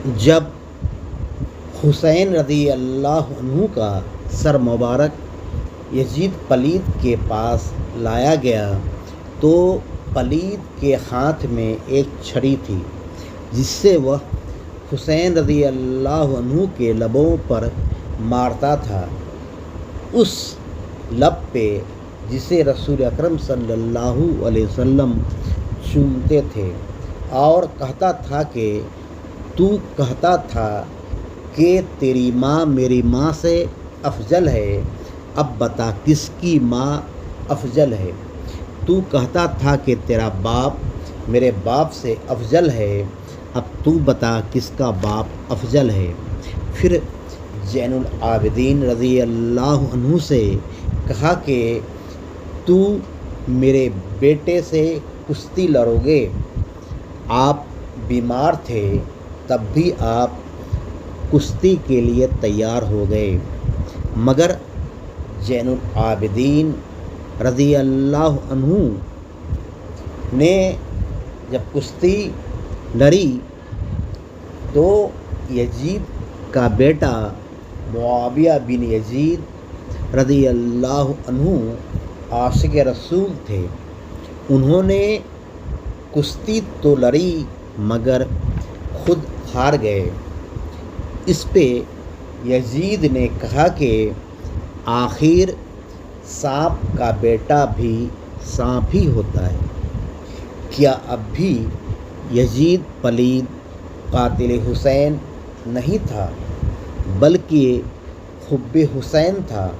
جب حسین رضی اللہ عنہ کا سر مبارک یزید پلید کے پاس لایا گیا تو پلید کے ہاتھ میں ایک چھڑی تھی جس سے وہ حسین رضی اللہ عنہ کے لبوں پر مارتا تھا، اس لب پہ جسے رسول اکرم صلی اللہ علیہ وسلم چومتے تھے، اور کہتا تھا کہ تو کہتا تھا کہ تیری ماں میری ماں سے افضل ہے، اب بتا کس کی ماں افضل ہے؟ تو کہتا تھا کہ تیرا باپ میرے باپ سے افضل ہے، اب تو بتا کس کا باپ افضل ہے؟ پھر زین العابدین رضی اللہ عنہ سے کہا کہ تو میرے بیٹے سے کشتی لڑو گے؟ آپ بیمار تھے تب بھی آپ کشتی کے لیے تیار ہو گئے، مگر زین العابدین رضی اللہ عنہ نے جب کشتی لڑی تو یزید کا بیٹا معاویہ بن یزید رضی اللہ عنہ عاشق رسول تھے، انہوں نے کشتی تو لڑی مگر خود ہار گئے۔ اس پہ یزید نے کہا کہ آخر سانپ کا بیٹا بھی سانپ ہی ہوتا ہے، کیا اب بھی یزید پلید قاتل حسین نہیں تھا بلکہ حب حسین تھا؟